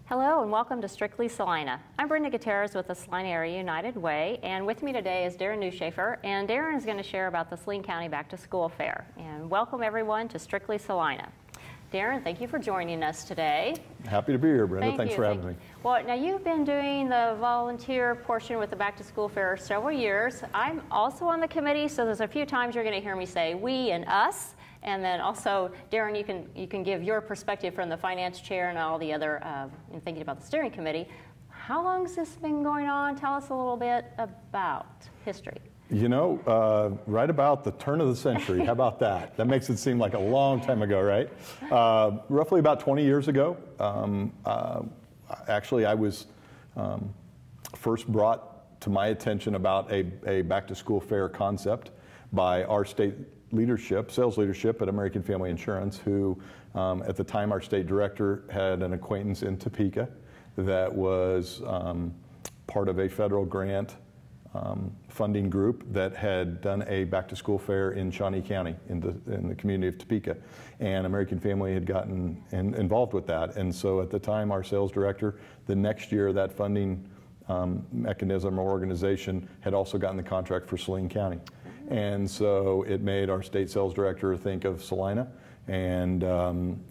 Hello and welcome to Strictly Salina. I'm Brenda Guttierrez with the Salina Area United Way, and with me today is Daran Neuschafer, and Daran is going to share about the Saline County Back to School Fair. And welcome everyone to Strictly Salina. Daran, thank you for joining us today. Happy to be here, Brenda. Thanks for having me. Well, now you've been doing the volunteer portion with the Back to School Fair several years. I'm also on the committee, so there's a few times you're going to hear me say we and us. And then also, Daran, you can give your perspective from the finance chair and all the other, in thinking about the steering committee. How long has this been going on? Tell us a little bit about history. You know, right about the turn of the century. How about that? That makes it seem like a long time ago, right? Roughly about 20 years ago. Actually, I was first brought to my attention about a back-to-school fair concept by our state leadership, sales leadership at American Family Insurance, who at the time our state director had an acquaintance in Topeka that was part of a federal grant funding group that had done a back-to-school fair in Shawnee County in the community of Topeka, and American Family had gotten involved with that. And so at the time, our sales director, the next year, that funding mechanism or organization had also gotten the contract for Saline County. And so it made our state sales director think of Salina, and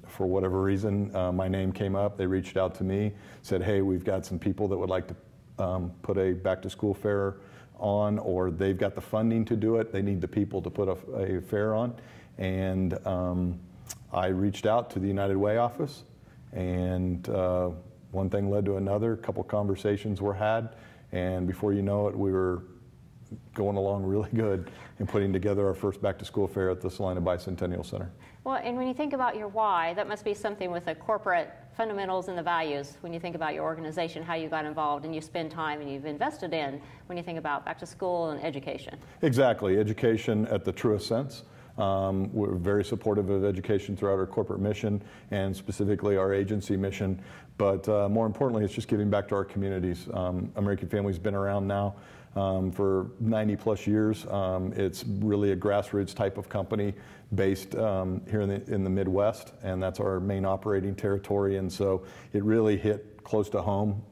for whatever reason, my name came up. They reached out to me, said, hey, we've got some people that would like to put a back-to-school fair on, or they've got the funding to do it. They need the people to put a fair on. And I reached out to the United Way office, and one thing led to another. A couple conversations were had, and before you know it, we were going along really good in putting together our first back-to-school fair at the Salina Bicentennial Center. Well, and when you think about your why, that must be something with the corporate fundamentals and the values when you think about your organization, how you got involved and you spend time and you've invested in when you think about back to school and education. Exactly, education at the truest sense. We're very supportive of education throughout our corporate mission and specifically our agency mission, but more importantly, it's just giving back to our communities. American Family's been around now for 90 plus years. It's really a grassroots type of company based here in the Midwest, and that's our main operating territory. And so it really hit close to home,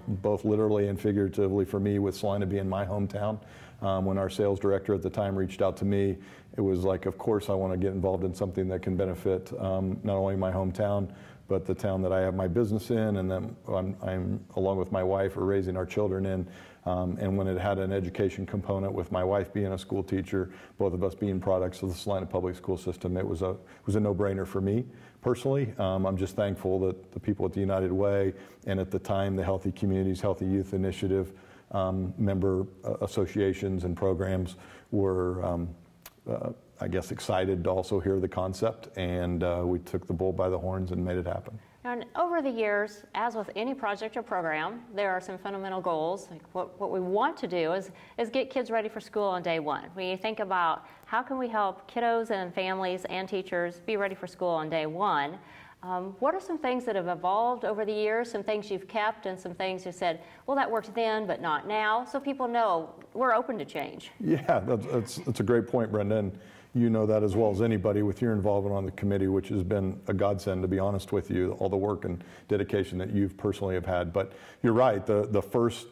both literally and figuratively for me, with Salina being my hometown. When our sales director at the time reached out to me, it was like, of course I want to get involved in something that can benefit not only my hometown, but the town that I have my business in, and then I'm along with my wife, are raising our children in. And when it had an education component, with my wife being a school teacher, both of us being products of the Salina public school system, it was a no-brainer for me personally. I'm just thankful that the people at the United Way, and at the time the Healthy Communities, Healthy Youth Initiative member associations and programs were I guess excited to also hear the concept, and we took the bull by the horns and made it happen. And over the years, as with any project or program, there are some fundamental goals. Like what we want to do is get kids ready for school on day one. When you think about how can we help kiddos and families and teachers be ready for school on day one, what are some things that have evolved over the years, some things you've kept and some things you said, well, that worked then, but not now, so people know we're open to change? Yeah, that's a great point, Brenda. And you know that as well as anybody with your involvement on the committee, which has been a godsend, to be honest with you, all the work and dedication that you've personally have had. But you're right, the first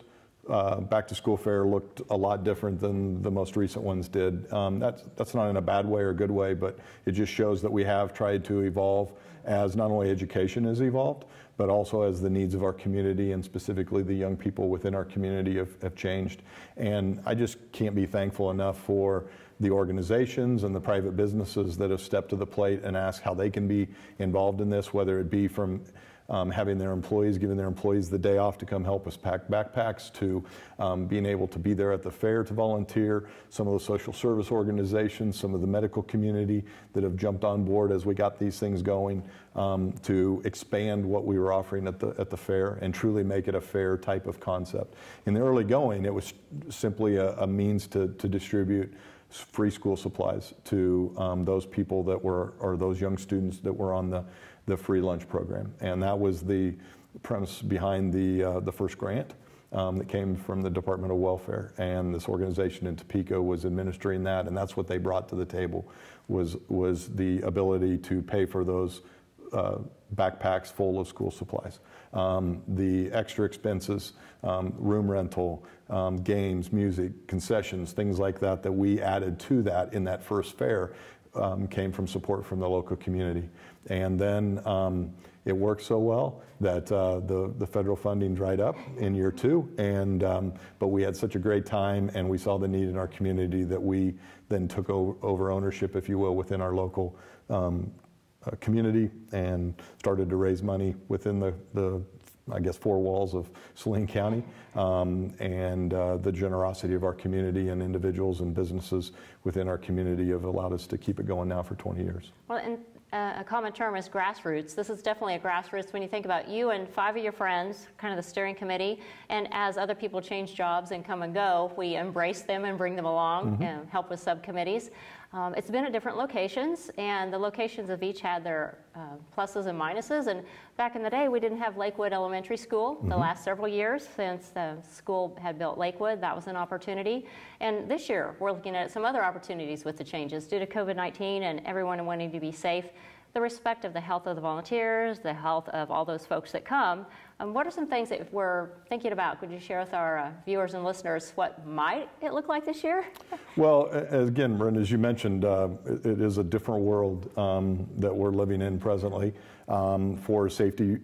back-to-school fair looked a lot different than the most recent ones did. That's not in a bad way or a good way, but it just shows that we have tried to evolve as not only education has evolved, but also as the needs of our community and specifically the young people within our community have changed. And I just can't be thankful enough for the organizations and the private businesses that have stepped to the plate and asked how they can be involved in this, whether it be from having their employees, giving their employees the day off to come help us pack backpacks, to being able to be there at the fair to volunteer, some of the social service organizations, some of the medical community that have jumped on board as we got these things going, to expand what we were offering at the fair and truly make it a fair type of concept. In the early going, it was simply a means to distribute free school supplies to those people that were, or those young students that were on the the free lunch program. And that was the premise behind the first grant that came from the Department of Welfare. And this organization in Topeka was administering that, and that's what they brought to the table, was the ability to pay for those backpacks full of school supplies. The extra expenses, room rental, games, music, concessions, things like that that we added to that in that first fair came from support from the local community. And then it worked so well that the federal funding dried up in year 2, but we had such a great time, and we saw the need in our community that we then took over ownership, if you will, within our local community, and started to raise money within the I guess 4 walls of Saline County, and the generosity of our community and individuals and businesses within our community have allowed us to keep it going now for 20 years. Well, and a common term is grassroots. This is definitely a grassroots when you think about you and 5 of your friends, kind of the steering committee, and as other people change jobs and come and go, we embrace them and bring them along and help with subcommittees. It's been at different locations, and the locations have each had their pluses and minuses. And back in the day, we didn't have Lakewood Elementary School the last several years since the school had built Lakewood. That was an opportunity. And this year, we're looking at some other opportunities with the changes due to COVID-19 and everyone wanting to be safe. The respect of the health of the volunteers, the health of all those folks that come. What are some things that we're thinking about? Could you share with our viewers and listeners what might it look like this year? Well, again, Brenda, as you mentioned, it is a different world that we're living in presently for safety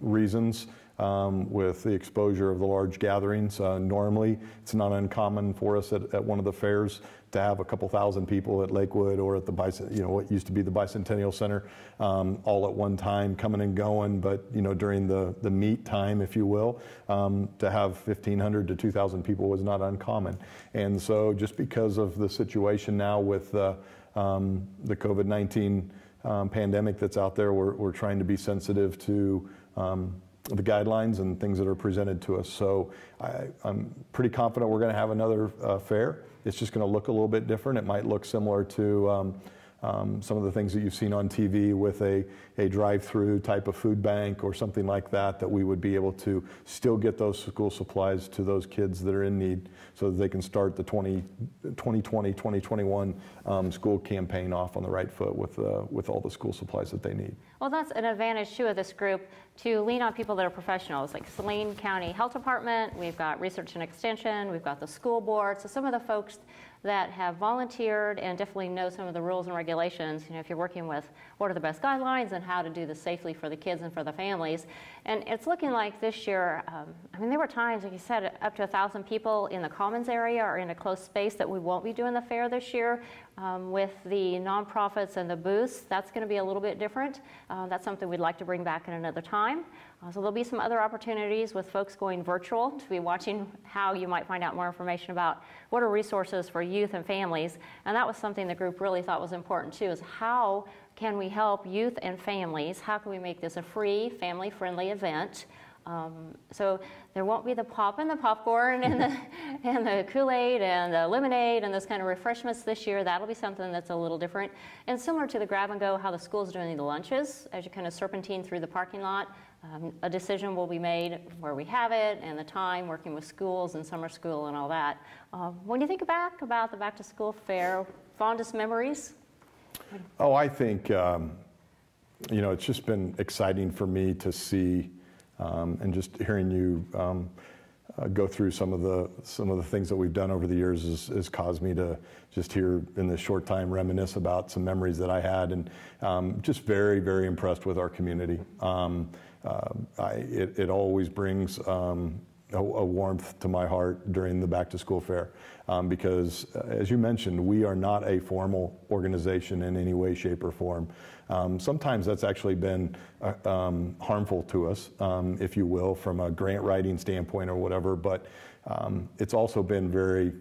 reasons. With the exposure of the large gatherings. Normally, it's not uncommon for us at one of the fairs to have a couple thousand people at Lakewood or at the what used to be the Bicentennial Center, all at one time, coming and going. But during the meet time, if you will, to have 1,500 to 2,000 people was not uncommon. And so, just because of the situation now with the COVID-19 pandemic that's out there, we're trying to be sensitive to the guidelines and things that are presented to us. So I'm pretty confident we're going to have another fair. It's just going to look a little bit different. It might look similar to some of the things that you've seen on TV with a drive-through type of food bank or something like that we would be able to still get those school supplies to those kids that are in need so that they can start the 2020-2021 school campaign off on the right foot with all the school supplies that they need. Well, that's an advantage, too, of this group, to lean on people that are professionals, like Saline County Health Department, we've got Research and Extension, we've got the school board, so some of the folks that have volunteered and definitely know some of the rules and regulations, if you're working with what are the best guidelines and how to do this safely for the kids and for the families. And it's looking like this year, there were times, like you said, up to 1,000 people in the Commons area or in a closed space that we won't be doing the fair this year. With the nonprofits and the booths, that's going to be a little bit different. That's something we'd like to bring back in another time. So there'll be some other opportunities with folks going virtual to be watching how you might find out more information about what are resources for youth and families. And that was something the group really thought was important too, is how can we help youth and families? How can we make this a free, family-friendly event? So there won't be the pop and the popcorn and the Kool-Aid and the lemonade and those kind of refreshments this year. That'll be something that's a little different. And similar to the grab and go, how the school's doing the lunches, as you kind of serpentine through the parking lot, a decision will be made where we have it and the time, working with schools and summer school and all that. When you think back about the back to school fair, fondest memories? Oh, I think, it's just been exciting for me to see and just hearing you go through some of the things that we've done over the years has caused me to just here in this short time reminisce about some memories that I had, and just very, very impressed with our community. It always brings a warmth to my heart during the back to school fair because, as you mentioned, we are not a formal organization in any way, shape, or form. Sometimes that's actually been harmful to us, if you will, from a grant writing standpoint or whatever, but it's also been very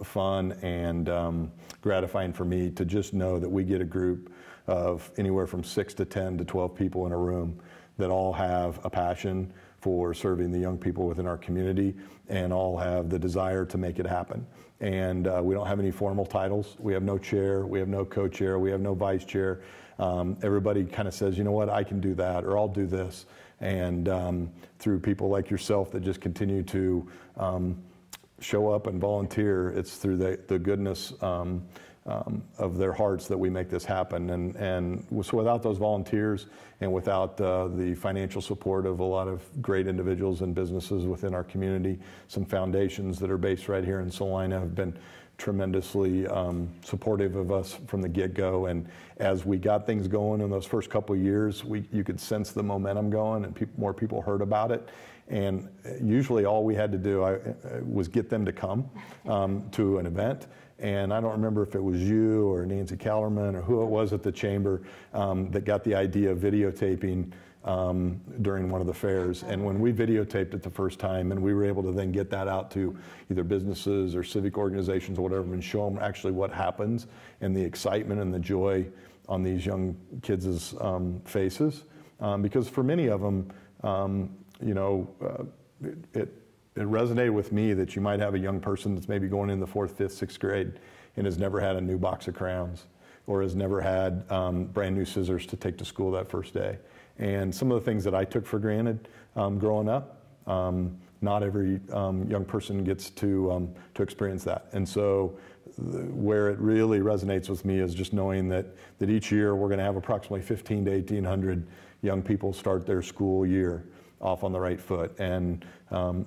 fun and gratifying for me to just know that we get a group of anywhere from 6 to 10 to 12 people in a room that all have a passion for serving the young people within our community and all have the desire to make it happen. And we don't have any formal titles. We have no chair, we have no co-chair, we have no vice chair. Everybody kind of says, you know what, I can do that, or I'll do this. And through people like yourself that just continue to show up and volunteer, it's through the goodness of their hearts that we make this happen. And so without those volunteers and without the financial support of a lot of great individuals and businesses within our community, some foundations that are based right here in Salina have been tremendously supportive of us from the get-go. And as we got things going in those first couple of years, you could sense the momentum going, and more people heard about it. And usually all we had to do was get them to come to an event. And I don't remember if it was you or Nancy Callerman or who it was at the chamber that got the idea of videotaping during one of the fairs. And when we videotaped it the first time, and we were able to then get that out to either businesses or civic organizations or whatever and show them actually what happens and the excitement and the joy on these young kids' faces. Because for many of them, it resonated with me that you might have a young person that's maybe going in the 4th, 5th, 6th grade and has never had a new box of crayons or has never had brand new scissors to take to school that first day. And some of the things that I took for granted growing up, not every young person gets to experience that. And so where it really resonates with me is just knowing that each year we're going to have approximately 1,500 to 1,800 young people start their school year off on the right foot. And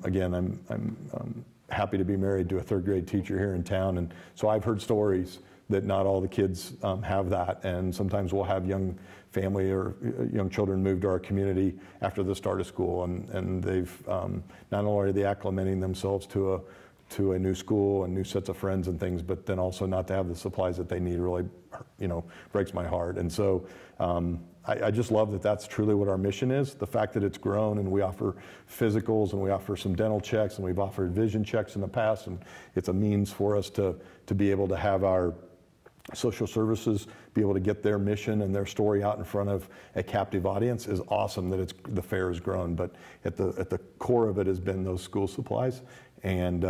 again, I'm happy to be married to a 3rd grade teacher here in town, and so I've heard stories that not all the kids have that, and sometimes we'll have young family or young children move to our community after the start of school, and they've not only are they acclimating themselves to a new school and new sets of friends and things, but then also not to have the supplies that they need really, breaks my heart. And so I just love that that's truly what our mission is. The fact that it's grown, and we offer physicals and we offer some dental checks and we've offered vision checks in the past, and it's a means for us to be able to have our social services be able to get their mission and their story out in front of a captive audience is awesome that the fair has grown. But at the core of it has been those school supplies. And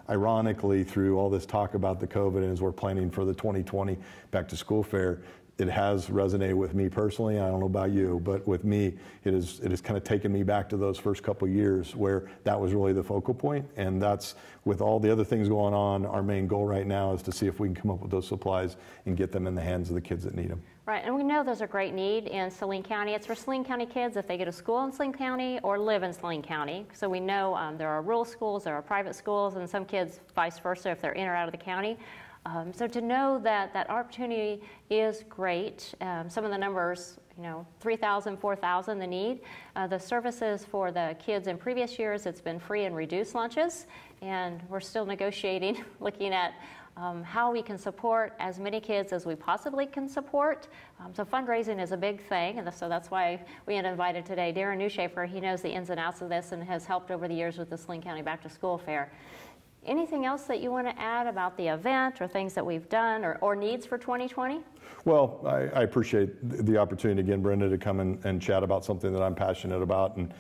ironically, through all this talk about the COVID and as we're planning for the 2020 Back to School Fair, it has resonated with me personally. I don't know about you, but with me, it has kind of taken me back to those first couple of years where that was really the focal point. And that's, with all the other things going on, our main goal right now is to see if we can come up with those supplies and get them in the hands of the kids that need them. Right, and we know there's a great need in Saline County. It's for Saline County kids if they go to school in Saline County or live in Saline County. So we know there are rural schools, there are private schools, and some kids vice versa if they're in or out of the county. So to know that opportunity is great. Some of the numbers, 3,000, 4,000 the need. The services for the kids in previous years, it's been free and reduced lunches, and we're still negotiating, looking at how we can support as many kids as we possibly can support. So fundraising is a big thing, and so that's why we had invited today Daran Neuschafer. He knows the ins and outs of this and has helped over the years with the Saline County Back to School Fair. Anything else that you want to add about the event or things that we've done or needs for 2020? Well, I appreciate the opportunity again, Brenda, to come and chat about something that I'm passionate about. And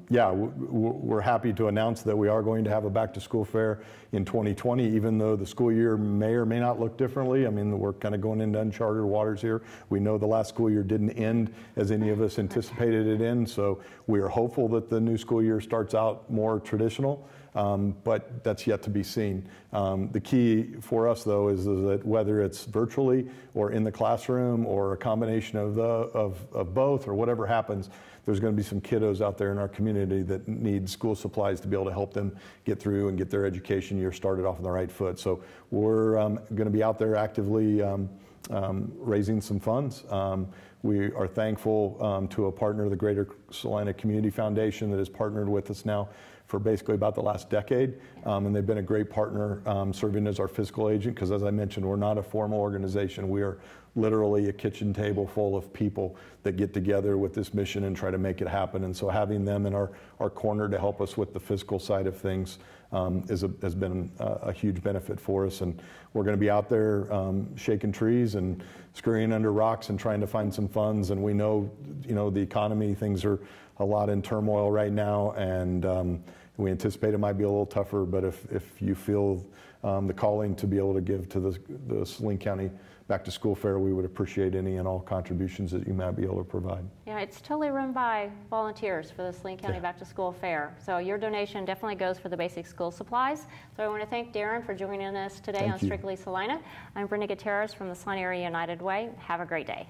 we're happy to announce that we are going to have a back to school fair in 2020, even though the school year may or may not look differently. I mean, we're kind of going into uncharted waters here. We know the last school year didn't end as any of us anticipated it in, so we are hopeful that the new school year starts out more traditional. But that's yet to be seen. The key for us, though, is that whether it's virtually or in the classroom or a combination of both or whatever happens, there's going to be some kiddos out there in our community that need school supplies to be able to help them get through and get their education year started off on the right foot. So we're going to be out there actively raising some funds. We are thankful to a partner, the Greater Salina Community Foundation, that has partnered with us now for basically about the last decade, and they've been a great partner serving as our fiscal agent, because as I mentioned, we're not a formal organization. We are literally a kitchen table full of people that get together with this mission and try to make it happen. And so having them in our corner to help us with the fiscal side of things has been a huge benefit for us. And we're going to be out there shaking trees and scurrying under rocks and trying to find some funds. And we know, the economy, things are a lot in turmoil right now, and we anticipate it might be a little tougher. But if you feel the calling to be able to give to the Saline County Back to School Fair, we would appreciate any and all contributions that you might be able to provide. Yeah, it's totally run by volunteers for the Saline County Back to School Fair. So your donation definitely goes for the basic school supplies. So I want to thank Daran for joining us today on Strictly Salina. I'm Brenda Guttierrez from the Salina Area United Way. Have a great day.